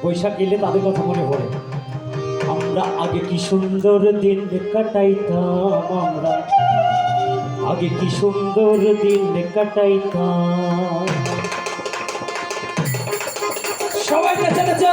বৈশাখ এলে তাদের কথা মনে পড়ে। আমরা আগে কি সুন্দর দিন কাটাইতাম, আমরা আগে কি সুন্দর দিন কাটাইতাম। সবাই নেচে নেচে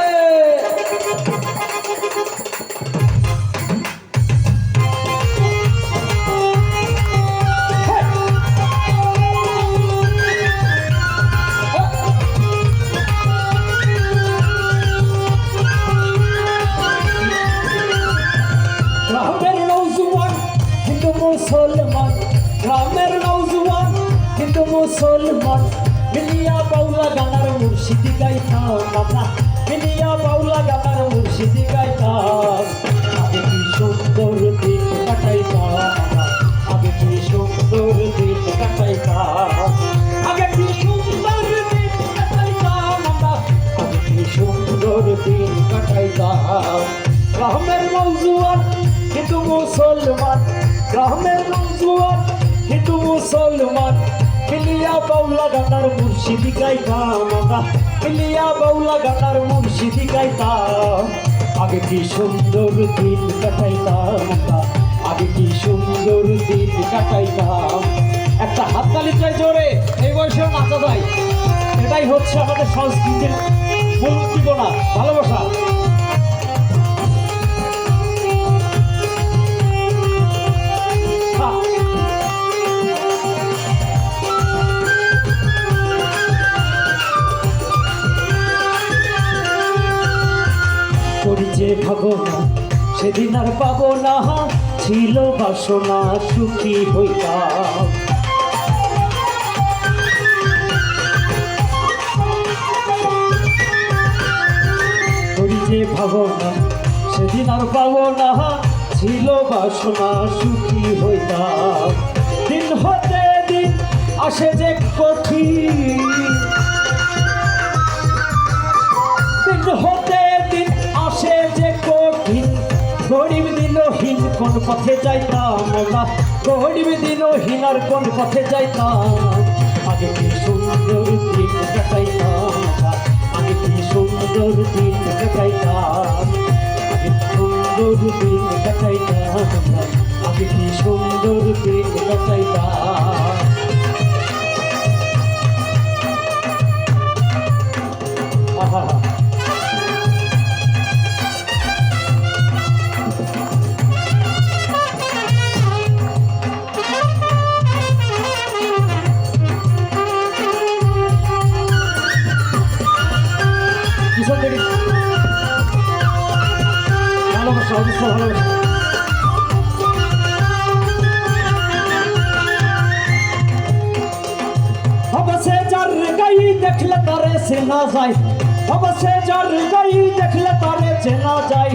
মুসলমান, গ্রামের নৌজওয়ান কিন্তু মুসলমান মিলিয়া বাউলা গানার মুর্শিদি গাইতাম আমরা, মিলিয়া বাউলা গানার মুর্শিদি গাইতাম। আগে কি সুন্দর দিন কাটাইতাম আমরা, আগে কি সুন্দর দিন কাটাইতাম, আগে কি সুন্দর দিন কাটাইতাম আমরা, আগে কি সুন্দর দিন কাটাইতাম। গ্রামের নৌজওয়ান কিন্তু মুসলমান, গ্রামের নৌজওয়ান কিন্তু মুসলমান মিলিয়া বাউলা গানার মুর্শিদি গাইতাম আমরা, মিলিয়া বাউলা গানার মুর্শিদি গাইতাম। আগে কি সুন্দর দিন কাটাইতাম আমরা, আগে কি সুন্দর দিন কাটাইতাম। একটা হাততালি চাই জোরে, এই বয়সেও নাচা যায়, এটাই হচ্ছে আমাদের সংস্কৃতির মূল উদ্দীপনা, ভালোবাসা। করি যে ভাবনা সেদিন আর পাবো না, ছিল বাসনা সুখী হইতাম। করি যে ভাবনা সেদিন আর পাবো না, ছিল বাসনা সুখী হইতাম। দিন হতে দিন আসে যে কঠিন, দিন হতে দিন আসে যে কঠিন, গরিব দিনহীন কোন পথে যাইতাম আমরা, গরিব দিনহীন আর কোন পথে যাইতাম। আগে কি সুন্দর দিন কাটাইতাম আমরা, আগে কি সুন্দর দিন কাটাইতাম, আগে সুন্দর দিন কাটাইতাম আমরা, আগে কি সুন্দর দিন কাটাইতাম। আহা ভালোবাসা, অবশ্য ভালোবাসা। অবশ্যে যার গাই দেখলে তারে চেনা যায়, অবশ্যে যার গাই দেখলে তারে চেনা যায়।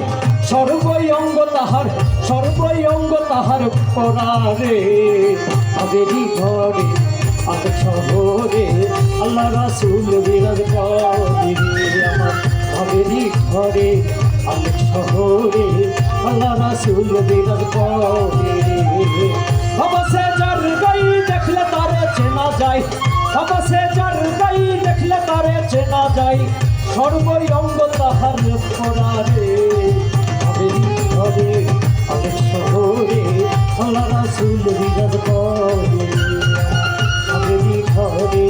সর্বই অঙ্গ তাহার, সর্বই অঙ্গ তাহার পরারে। আবেরি ঘরে আবেগ শহরে আল্লাহ রাসূল বিরাজ করে আমার, আবেরি ঘরে আবেগ শহরে আল্লাহ রাসূল বিরাজ করে। অবশ্যে যার গাই দেখলে তারে চেনা যায়, অবশ্যে যার গাই দেখলে তারে চেনা যায়। সর্বই অঙ্গ তাহার পরারে। আবেরি ঘরে আবেগ শহরে আল্লাহ রাসূল বিরাজ করে, আবেরি ঘরে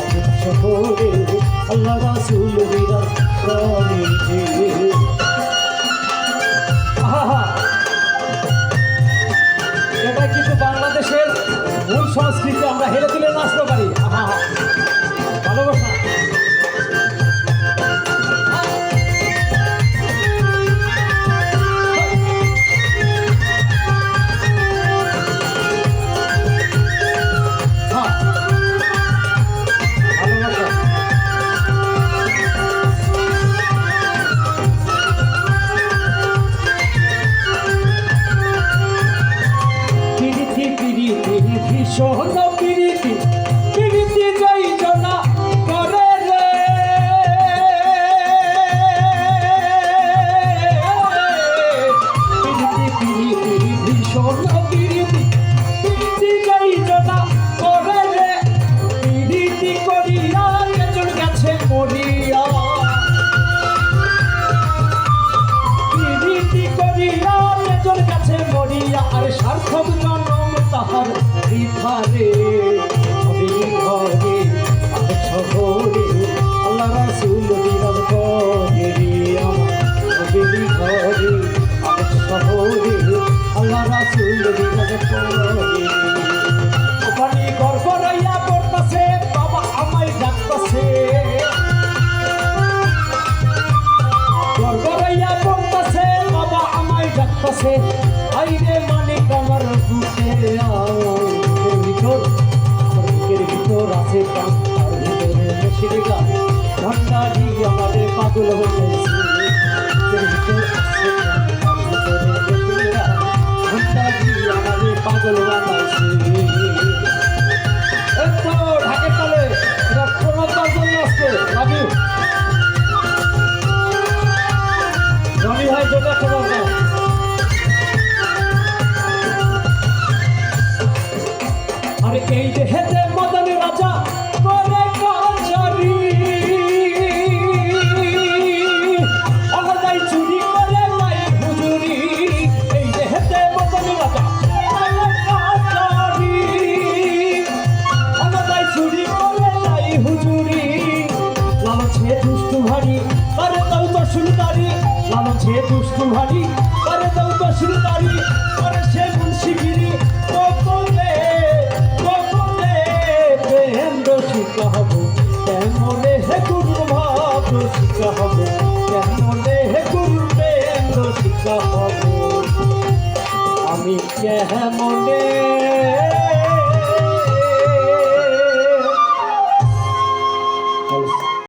আবেগ শহরে আল্লাহ রাসূল বিরাজ করে। এটা কিন্তু বাংলাদেশের মূল সংস্কৃতি, আমরা হেলে তুলে নাচতে পারি। ভালোবাসা। ভীষণ প্রীতি, প্রীতি জয় জয় সার্থক জনম তাহার বৃথারে হবে ঘরে আবেগ শহরে আল্লাহ রাসূল বিরাজ করে রে আমার হবে ঘরে আবেগ শহরে আল্লাহ রাসূল বিরাজ করে ওখানে গড়গড়াইয়া পড়তাছে বাবা আমায় ডাকতাছে গড়গড়াইয়া পড়তাছে বাবা আমায় ডাকতাছে আইরে মানিক আমার বুকে বুকের ভিতর বুকের ভিতর আছে প্রাণ তার ভিতরে মেশির গান ভান্ডারি আমাদের পাগল হয়েছে বুকের ভিতর আছে প্রাণ তার ভিতরে মেশির গান ভান্ডারি আমাদের পাগল বানাইছে একটু ঢাকে তালে এটা প্রণতার জন্য আসছে লাভ ইউ রনি ভাই যোগা খবর দাও আরে এই দেহেতে মদন রাজা করে কাছারি অনদাই চুরি করে লাই হুজুরি এই দেহেতে মদন রাজা করে কাছারি অনদাই চুরি করে লাই হুজুরি লালছে দুষ্টু ভারী করে দাও তো সুলতারি লালছে দুষ্টু ভারী করে দাও তো সুলতারি করে সে মুন্সিগিরি শিখা হবো কেমনে হে গুরু ভাব শিখা হবো কেমনে হে গুরু প্রেম শিখা হবো আমি কেমনে